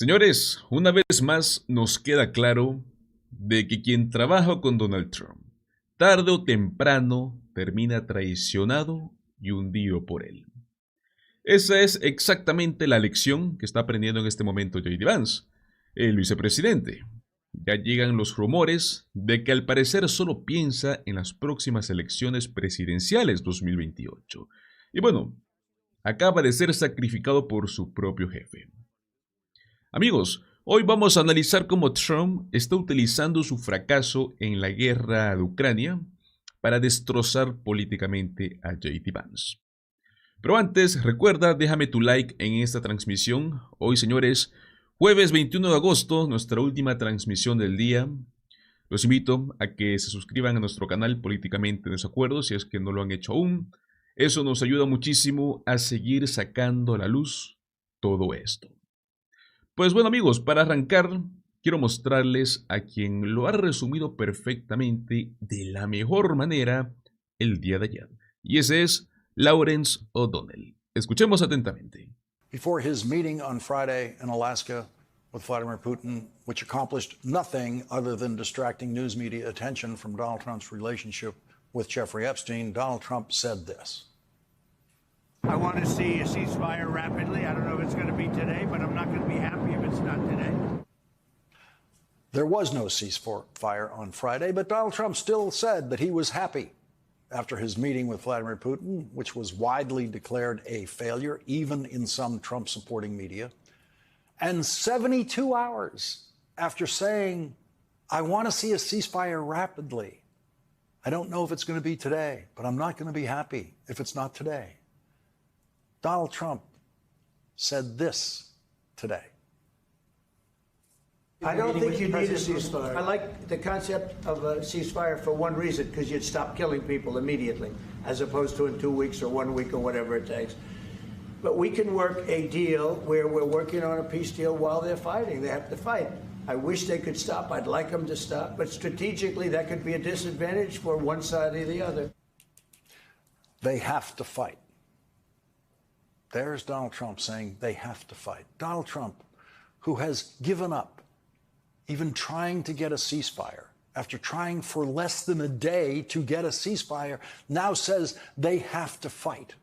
Señores, una vez más nos queda claro de que quien trabaja con Donald Trump, tarde o temprano termina traicionado y hundido por él. Esa es exactamente la lección que está aprendiendo en este momento JD Vance, el vicepresidente. Ya llegan los rumores de que al parecer solo piensa en las próximas elecciones presidenciales 2028. Y bueno, acaba de ser sacrificado por su propio jefe. Amigos, hoy vamos a analizar cómo Trump está utilizando su fracaso en la guerra de Ucrania para destrozar políticamente a JD Vance. Pero antes, recuerda, déjame tu like en esta transmisión. Hoy, señores, jueves 21 de agosto, nuestra última transmisión del día. Los invito a que se suscriban a nuestro canal Políticamente en Desacuerdo, si es que no lo han hecho aún. Eso nos ayuda muchísimo a seguir sacando a la luz todo esto. Pues bueno, amigos, para arrancar, quiero mostrarles a quien lo ha resumido perfectamente de la mejor manera el día de ayer. Y ese es Lawrence O'Donnell. Escuchemos atentamente. Before his meeting on Friday in Alaska with Vladimir Putin, which accomplished nothing other than distracting news media attention from Donald Trump's relationship with Jeffrey Epstein, Donald Trump said this. I want to see a ceasefire rapidly. I don't know if it's going to be today, but I'm not going to be happy if it's not today. There was no ceasefire on Friday, but Donald Trump still said that he was happy after his meeting with Vladimir Putin, which was widely declared a failure, even in some Trump-supporting media. And 72 hours after saying, I want to see a ceasefire rapidly. I don't know if it's going to be today, but I'm not going to be happy if it's not today. Donald Trump said this today. I don't think you need a ceasefire. I like the concept of a ceasefire for one reason, because you'd stop killing people immediately, as opposed to in 2 weeks or 1 week or whatever it takes. But we can work a deal where we're working on a peace deal while they're fighting. They have to fight. I wish they could stop. I'd like them to stop. But strategically, that could be a disadvantage for one side or the other. They have to fight. There's Donald Trump saying they have to fight. Donald Trump, who has given up even trying to get a ceasefire, after trying for less than a day to get a ceasefire, now says they have to fight.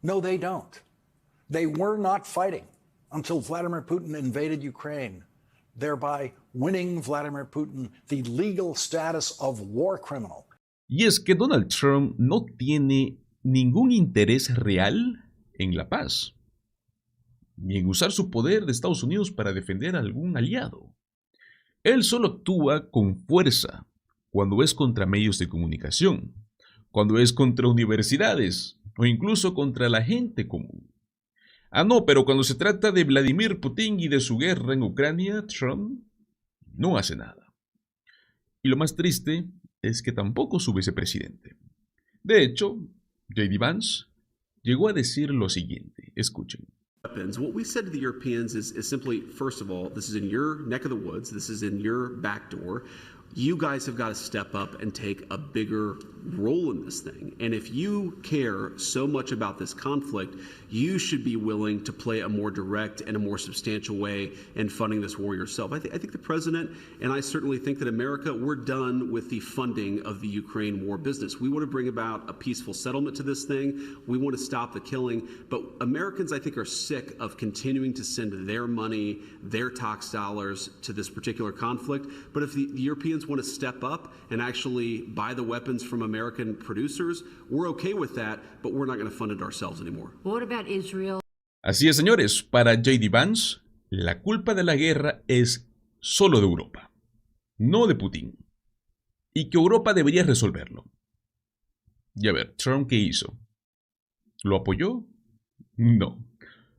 No, they don't. They were not fighting until Vladimir Putin invaded Ukraine, thereby winning Vladimir Putin the legal status of war criminal. Y es que Donald Trump no tiene ningún interés real en la paz, ni en usar su poder de Estados Unidos para defender a algún aliado. Él solo actúa con fuerza cuando es contra medios de comunicación, cuando es contra universidades o incluso contra la gente común. Ah, no, pero cuando se trata de Vladimir Putin y de su guerra en Ucrania, Trump no hace nada. Y lo más triste es que tampoco su vicepresidente. De hecho, JD Vance llegó a decir lo siguiente, escuchen. What we said to the Europeans is simply, first of all, this is in your neck of the woods, this is in your back door. You guys have got to step up and take a bigger role in this thing. And if you care so much about this conflict, you should be willing to play a more direct and a more substantial way in funding this war yourself. I think the president, and I certainly think that America, we're done with the funding of the Ukraine war business. We want to bring about a peaceful settlement to this thing. We want to stop the killing. But Americans, I think, are sick of continuing to send their money, their tax dollars to this particular conflict. But if the Europeans want to step up and actually buy the weapons from American producers, we're okay with that, but we're not going to fund it ourselves anymore. What about Israel? Así es, señores, para JD Vance, la culpa de la guerra es solo de Europa, no de Putin, y que Europa debería resolverlo. Y a ver, ¿Trump qué hizo? ¿Lo apoyó? No.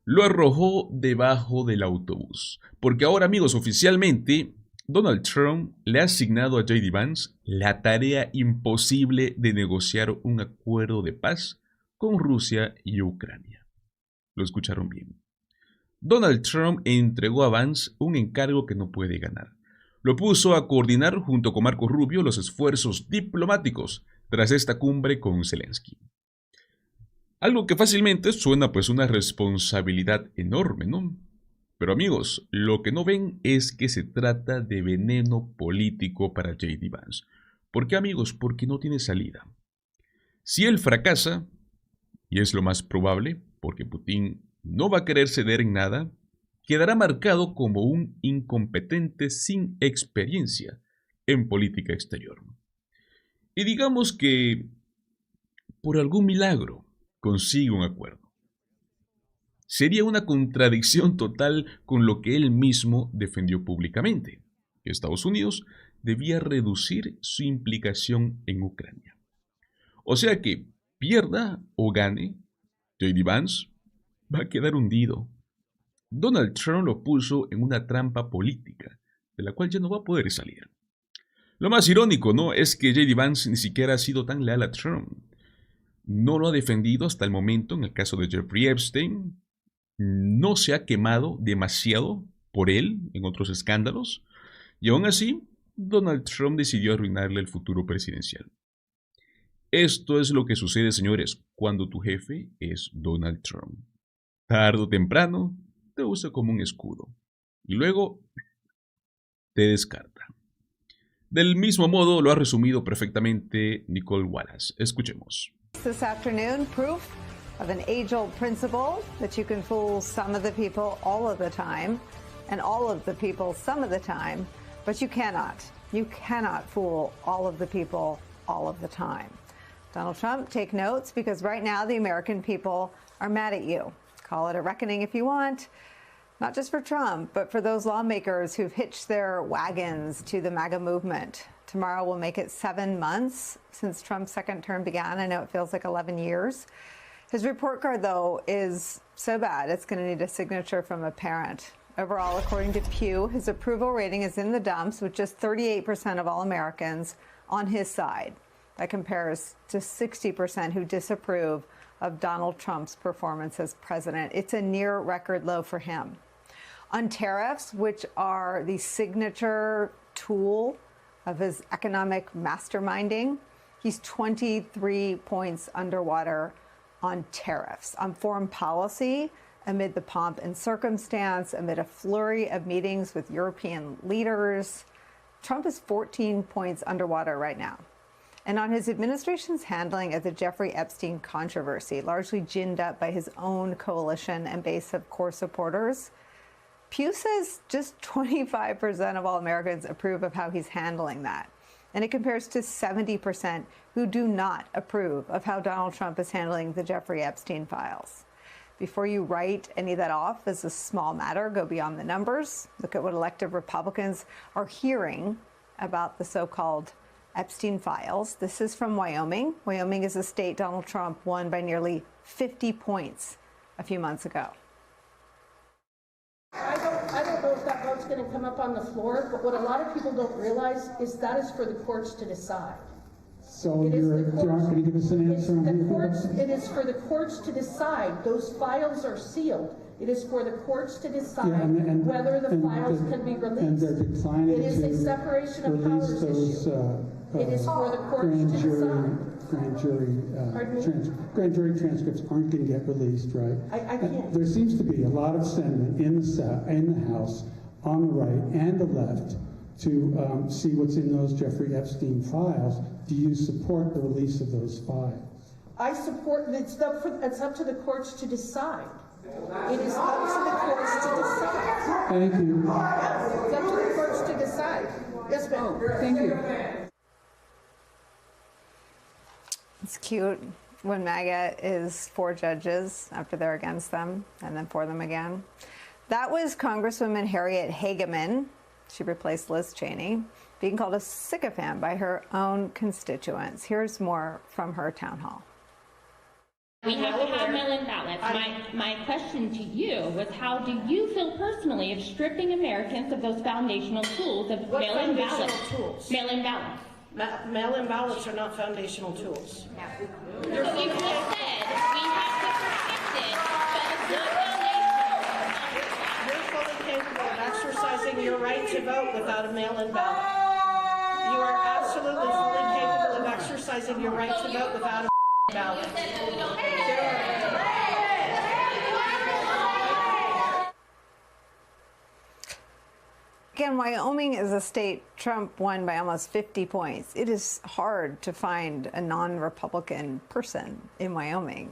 Lo arrojó debajo del autobús, porque ahora, amigos, oficialmente Donald Trump le ha asignado a JD Vance la tarea imposible de negociar un acuerdo de paz con Rusia y Ucrania. Lo escucharon bien. Donald Trump entregó a Vance un encargo que no puede ganar. Lo puso a coordinar junto con Marco Rubio los esfuerzos diplomáticos tras esta cumbre con Zelensky. Algo que fácilmente suena pues una responsabilidad enorme, ¿no? Pero amigos, lo que no ven es que se trata de veneno político para JD Vance. ¿Por qué, amigos? Porque no tiene salida. Si él fracasa, y es lo más probable, porque Putin no va a querer ceder en nada, quedará marcado como un incompetente sin experiencia en política exterior. Y digamos que, por algún milagro, consigue un acuerdo. Sería una contradicción total con lo que él mismo defendió públicamente, que Estados Unidos debía reducir su implicación en Ucrania. O sea que, pierda o gane, JD Vance va a quedar hundido. Donald Trump lo puso en una trampa política, de la cual ya no va a poder salir. Lo más irónico, ¿no?, es que JD Vance ni siquiera ha sido tan leal a Trump. No lo ha defendido hasta el momento en el caso de Jeffrey Epstein. No se ha quemado demasiado por él en otros escándalos. Y aún así, Donald Trump decidió arruinarle el futuro presidencial. Esto es lo que sucede, señores, cuando tu jefe es Donald Trump. Tarde o temprano, te usa como un escudo. Y luego, te descarta. Del mismo modo, lo ha resumido perfectamente Nicole Wallace. Escuchemos. This afternoon, proof of an age-old principle that you can fool some of the people all of the time, and all of the people some of the time, but you cannot. You cannot fool all of the people all of the time. Donald Trump, take notes, because right now the American people are mad at you. Call it a reckoning if you want, not just for Trump, but for those lawmakers who've hitched their wagons to the MAGA movement. Tomorrow will make it 7 months since Trump's second term began. I know it feels like 11 years. His report card, though, is so bad, it's going to need a signature from a parent. Overall, according to Pew, his approval rating is in the dumps, with just 38% of all Americans on his side. That compares to 60% who disapprove of Donald Trump's performance as president. It's a near record low for him. On tariffs, which are the signature tool of his economic masterminding, he's 23 points underwater on tariffs. On foreign policy, amid the pomp and circumstance, amid a flurry of meetings with European leaders, Trump is 14 points underwater right now. And on his administration's handling of the Jeffrey Epstein controversy, largely ginned up by his own coalition and base of core supporters, Pew says just 25% of all Americans approve of how he's handling that. And it compares to 70% who do not approve of how Donald Trump is handling the Jeffrey Epstein files. Before you write any of that off as a small matter, go beyond the numbers. Look at what elected Republicans are hearing about the so-called Epstein files. This is from Wyoming. Wyoming is a state Donald Trump won by nearly 50 points a few months ago. I don't know if that vote's going to come up on the floor, but what a lot of people don't realize is that is for the courts to decide. So you're going to give us an answer on it is for the courts to decide. Those files are sealed. It is for the courts to decide whether the files can be released. And they're declining it is a separation of powers issue. It is for the courts to decide. Grand jury transcripts aren't going to get released, right? I can't. There seems to be a lot of sentiment in the House, on the right and the left, to see what's in those Jeffrey Epstein files. Do you support the release of those files? I support. It's up to the courts to decide. It is up to the courts to decide. Thank you. It's up to the courts to decide. Yes, ma'am. Thank you. It's cute when MAGA is for judges after they're against them, and then for them again. That was Congresswoman Harriet Hageman. She replaced Liz Cheney, being called a sycophant by her own constituents. Here's more from her town hall. We have to have mail-in ballots. My question to you was, how do you feel personally of stripping Americans of those foundational tools of mail-in ballots? Mail-in ballots. Mail-in ballots are not foundational tools. So you just said we have to protect it, but it's not foundational. You're fully capable of exercising your right to vote without a mail-in ballot. You are absolutely fully capable of exercising your right to vote without a ballot. Again, Wyoming is a state Trump won by almost 50 points. It is hard to find a non-Republican person in Wyoming.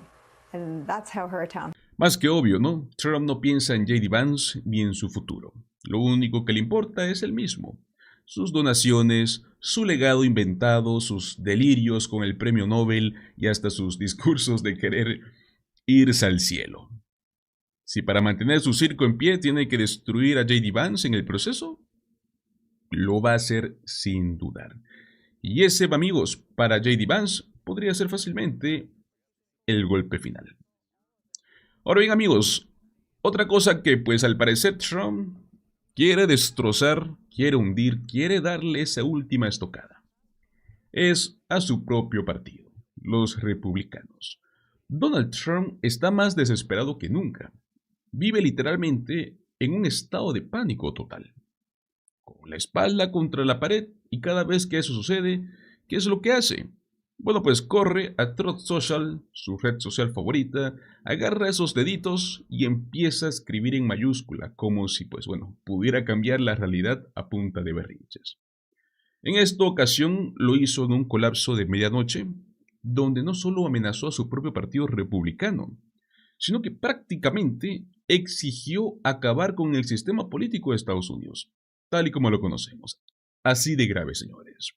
And that's how her town. Más que obvio, ¿no? Trump no piensa en JD Vance ni en su futuro. Lo único que le importa es él mismo. Sus donaciones, su legado inventado, sus delirios con el premio Nobel y hasta sus discursos de querer irse al cielo. Si para mantener su circo en pie tiene que destruir a JD Vance en el proceso, lo va a hacer sin dudar. Y ese, amigos, para JD Vance podría ser fácilmente el golpe final. Ahora bien, amigos, otra cosa que pues al parecer Trump quiere destrozar, quiere hundir, quiere darle esa última estocada, es a su propio partido, los Republicanos. Donald Trump está más desesperado que nunca. Vive literalmente en un estado de pánico total, con la espalda contra la pared, y cada vez que eso sucede, ¿qué es lo que hace? Bueno, pues corre a Truth Social, su red social favorita, agarra esos deditos y empieza a escribir en mayúscula, como si, pues bueno, pudiera cambiar la realidad a punta de berrinches. En esta ocasión lo hizo en un colapso de medianoche, donde no solo amenazó a su propio partido republicano, sino que prácticamente exigió acabar con el sistema político de Estados Unidos, tal y como lo conocemos. Así de grave, señores.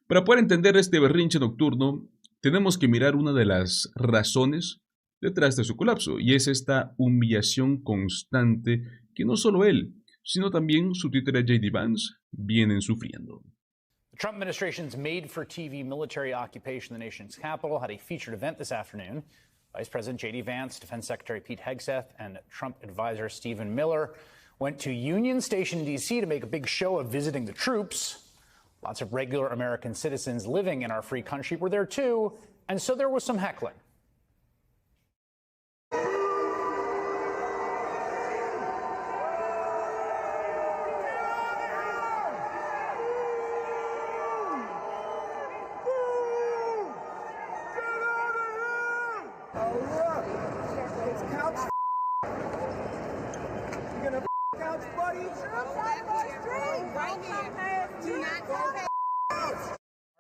Para poder entender este berrinche nocturno, tenemos que mirar una de las razones detrás de su colapso, y es esta humillación constante que no solo él, sino también su títere JD Vance vienen sufriendo. The Trump administration's made-for-TV military occupation of the nation's capital had a featured event this afternoon. Vice President JD Vance, Defense Secretary Pete Hegseth, and Trump advisor Stephen Miller went to Union Station, D.C. to make a big show of visiting the troops. Lots of regular American citizens living in our free country were there too, and so there was some heckling.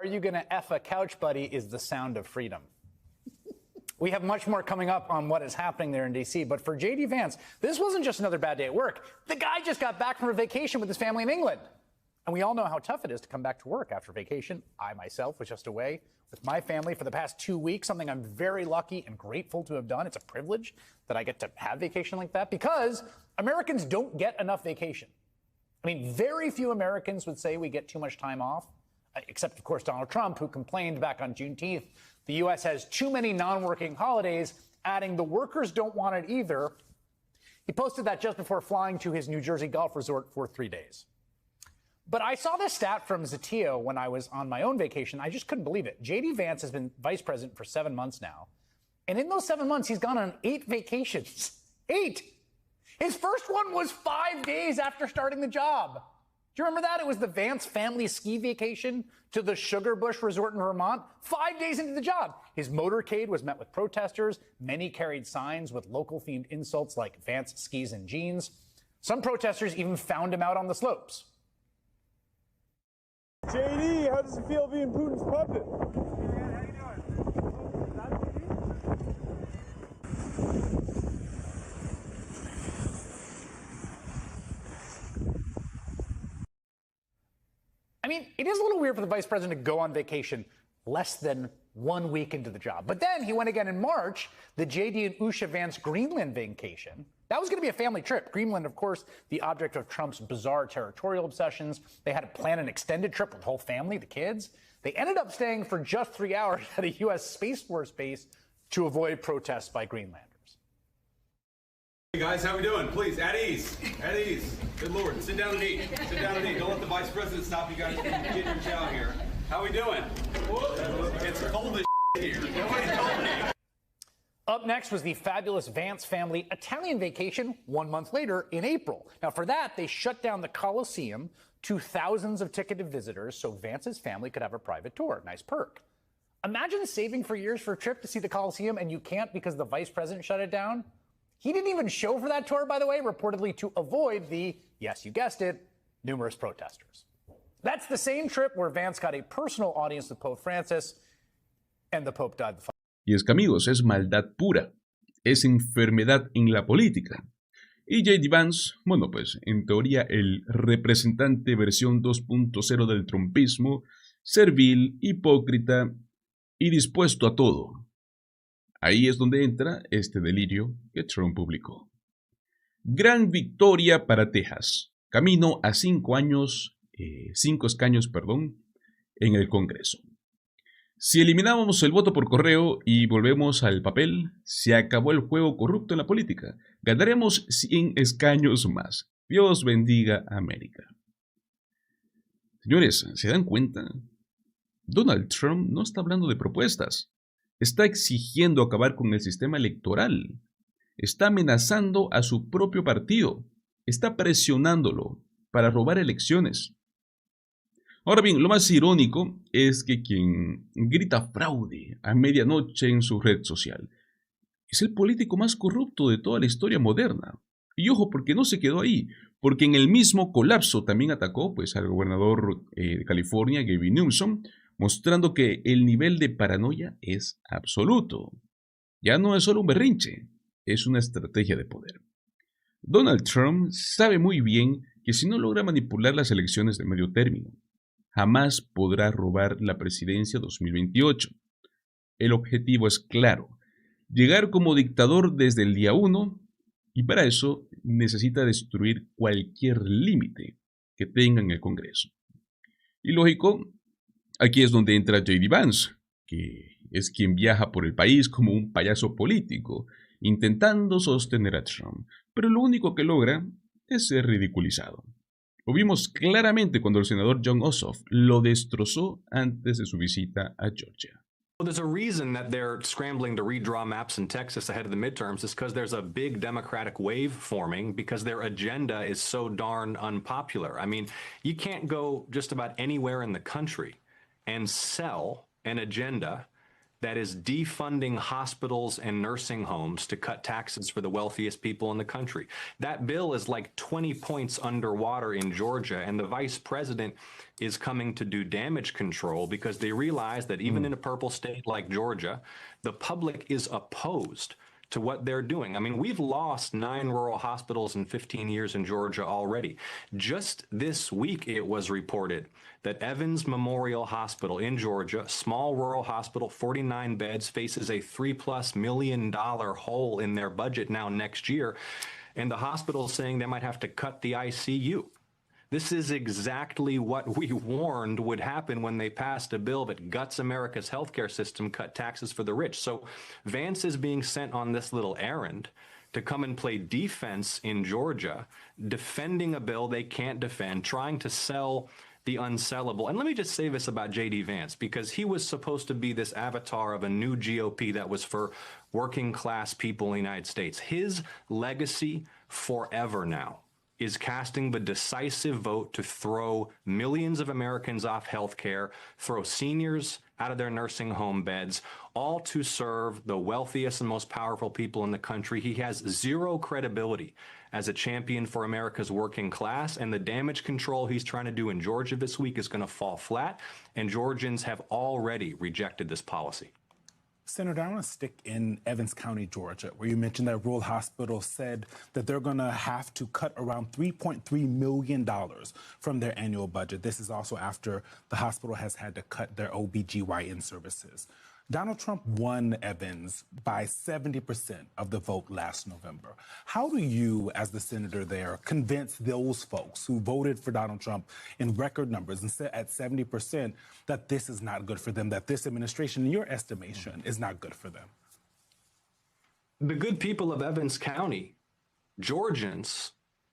Are you gonna F a couch buddy is the sound of freedom. We have much more coming up on what is happening there in D.C., but for JD Vance, this wasn't just another bad day at work. The guy just got back from a vacation with his family in England. And we all know how tough it is to come back to work after vacation. I myself was just away with my family for the past 2 weeks, something I'm very lucky and grateful to have done. It's a privilege that I get to have vacation like that because Americans don't get enough vacation. I mean, very few Americans would say we get too much time off, except, of course, Donald Trump, who complained back on Juneteenth the U.S. has too many non-working holidays, adding the workers don't want it either. He posted that just before flying to his New Jersey golf resort for 3 days. But I saw this stat from Zatio when I was on my own vacation. I just couldn't believe it. JD Vance has been vice president for 7 months now. And in those 7 months, he's gone on 8 vacations. 8! His first one was 5 days after starting the job. Do you remember that? It was the Vance family ski vacation to the Sugar Bush Resort in Vermont. 5 days into the job. His motorcade was met with protesters. Many carried signs with local-themed insults like Vance skis and jeans. Some protesters even found him out on the slopes. JD, how does it feel being Putin's puppet? I mean, it is a little weird for the vice president to go on vacation less than 1 week into the job. But then he went again in March, the JD and Usha Vance Greenland vacation. That was going to be a family trip. Greenland, of course, the object of Trump's bizarre territorial obsessions. They had to plan an extended trip with the whole family, the kids. They ended up staying for just 3 hours at a U.S. Space Force base to avoid protests by Greenlanders. Hey guys, how we doing? Please, at ease. At ease. Good Lord, sit down and eat. Sit down and eat. Don't let the vice president stop you guys from getting your chow here. How we doing? It's cold as here. Nobody told me. Up next was the fabulous Vance family Italian vacation 1 month later in April. Now, for that, they shut down the Colosseum to thousands of ticketed visitors so Vance's family could have a private tour. Nice perk. Imagine saving for years for a trip to see the Colosseum and you can't because the vice president shut it down. He didn't even show for that tour, by the way, reportedly to avoid the, yes, you guessed it, numerous protesters. That's the same trip where Vance got a personal audience with Pope Francis and the Pope died the following. Y es que, amigos, es maldad pura, es enfermedad en la política. Y JD Vance, bueno, pues en teoría el representante versión 2.0 del trumpismo, servil, hipócrita y dispuesto a todo. Ahí es donde entra este delirio que Trump publicó. Gran victoria para Texas, camino a 5 escaños, en el Congreso. Si eliminamos el voto por correo y volvemos al papel, se acabó el juego corrupto en la política. Ganaremos 100 escaños más. Dios bendiga a América. Señores, ¿se dan cuenta? Donald Trump no está hablando de propuestas. Está exigiendo acabar con el sistema electoral. Está amenazando a su propio partido. Está presionándolo para robar elecciones. Ahora bien, lo más irónico es que quien grita fraude a medianoche en su red social es el político más corrupto de toda la historia moderna. Y ojo, porque no se quedó ahí, porque en el mismo colapso también atacó pues, al gobernador de California, Gavin Newsom, mostrando que el nivel de paranoia es absoluto. Ya no es solo un berrinche, es una estrategia de poder. Donald Trump sabe muy bien que si no logra manipular las elecciones de medio término, jamás podrá robar la presidencia 2028. El objetivo es claro, llegar como dictador desde el día 1 y para eso necesita destruir cualquier límite que tenga en el Congreso. Y lógico, aquí es donde entra JD Vance, que es quien viaja por el país como un payaso político, intentando sostener a Trump, pero lo único que logra es ser ridiculizado. Lo vimos claramente cuando el senador Jon Ossoff lo destrozó antes de su visita a Georgia. Well, there's a reason that they're scrambling to redraw maps in Texas ahead of the midterms is because there's a big Democratic wave forming because their agenda is so darn unpopular. I mean, you can't go just about anywhere in the country and sell an agenda that is defunding hospitals and nursing homes to cut taxes for the wealthiest people in the country. That bill is like 20 points underwater in Georgia, and the vice president is coming to do damage control because they realize that even in a purple state like Georgia, the public is opposed to what they're doing. I mean, we've lost 9 rural hospitals in 15 years in Georgia already. Just this week, it was reported that Evans Memorial Hospital in Georgia, small rural hospital, 49 beds, faces a $3+ million hole in their budget now next year. And the hospital is saying they might have to cut the ICU. This is exactly what we warned would happen when they passed a bill that guts America's healthcare system, cut taxes for the rich. So Vance is being sent on this little errand to come and play defense in Georgia, defending a bill they can't defend, trying to sell the unsellable. And let me just say this about JD Vance, because he was supposed to be this avatar of a new GOP that was for working class people in the United States. His legacy forever now is casting the decisive vote to throw millions of Americans off health care, throw seniors out of their nursing home beds, all to serve the wealthiest and most powerful people in the country. He has zero credibility as a champion for America's working class, and the damage control he's trying to do in Georgia this week is going to fall flat, and Georgians have already rejected this policy. Senator, I want to stick in Evans County, Georgia, where you mentioned that rural hospital said that they're going to have to cut around $3.3 million from their annual budget. This is also after the hospital has had to cut their OBGYN services. Donald Trump won Evans by 70% of the vote last November. How do you, as the senator there, convince those folks who voted for Donald Trump in record numbers and said at 70% that this is not good for them, that this administration, in your estimation, is not good for them? The good people of Evans County, Georgians,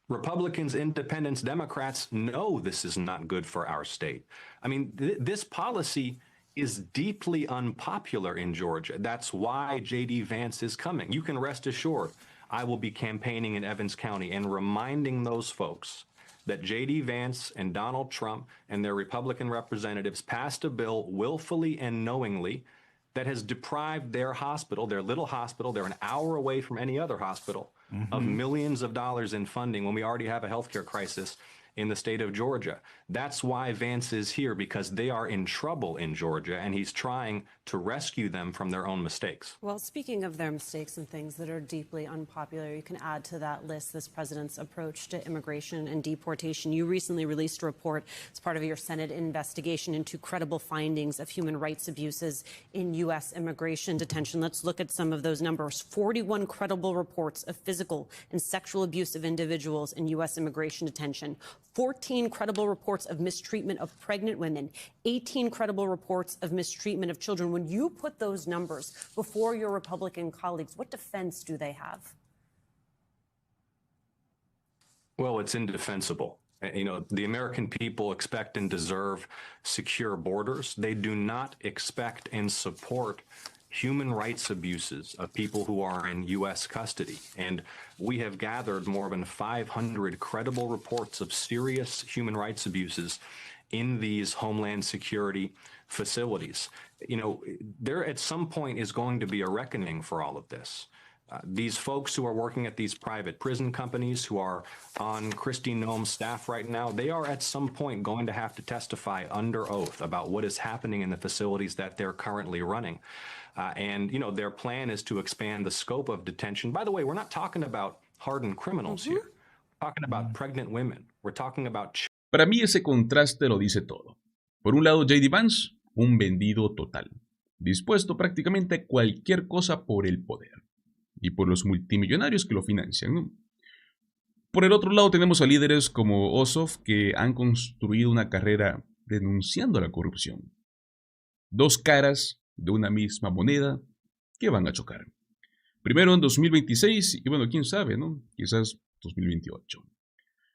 Republicans, Independents, Democrats know this is not good for our state. I mean, this policy is deeply unpopular in Georgia. That's why JD Vance is coming. You can rest assured I will be campaigning in Evans County and reminding those folks that JD Vance and Donald Trump and their Republican representatives passed a bill willfully and knowingly that has deprived their hospital, their little hospital, they're an hour away from any other hospital, of millions of dollars in funding when we already have a healthcare crisis. in the state of Georgia. That's why Vance is here, because they are in trouble in Georgia, and he's trying to rescue them from their own mistakes. Well, speaking of their mistakes and things that are deeply unpopular, you can add to that list this president's approach to immigration and deportation. You recently released a report as part of your Senate investigation into credible findings of human rights abuses in U.S. immigration detention. Let's look at some of those numbers. 41 credible reports of physical and sexual abuse of individuals in U.S. immigration detention, 14 credible reports of mistreatment of pregnant women, 18 credible reports of mistreatment of children. When you put those numbers before your Republican colleagues, what defense do they have? Well, it's indefensible. You know, the American people expect and deserve secure borders. They do not expect and support human rights abuses of people who are in U.S. custody. And we have gathered more than 500 credible reports of serious human rights abuses in these Homeland Security facilities. You know, there at some point is going to be a reckoning for all of this. These folks who are working at these private prison companies, who are on Kristi Noem's staff right now, they are at some point going to have to testify under oath about what is happening in the facilities that they're currently running. And, you know, their plan is to expand the scope of detention. By the way, we're not talking about hardened criminals here. We're talking about pregnant women. We're talking about... Para mí ese contraste lo dice todo. Por un lado, JD Vance, un vendido total, dispuesto prácticamente a cualquier cosa por el poder y por los multimillonarios que lo financian, ¿no? Por el otro lado tenemos a líderes como Ossoff, que han construido una carrera denunciando la corrupción. Dos caras de una misma moneda que van a chocar. Primero en 2026 y bueno, quién sabe, ¿no? Quizás 2028.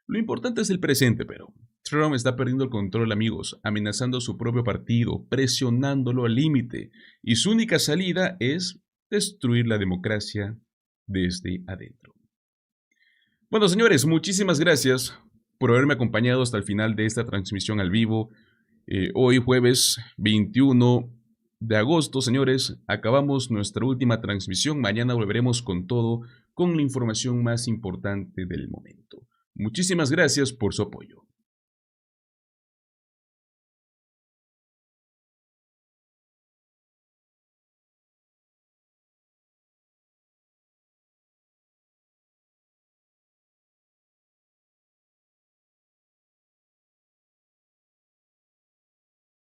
Lo importante es el presente, pero Trump está perdiendo el control, amigos, amenazando a su propio partido, presionándolo al límite, y su única salida es destruir la democracia desde adentro. Bueno, señores, muchísimas gracias por haberme acompañado hasta el final de esta transmisión al vivo. Hoy, jueves 21 de agosto, señores, acabamos nuestra última transmisión. Mañana volveremos con todo, con la información más importante del momento. Muchísimas gracias por su apoyo.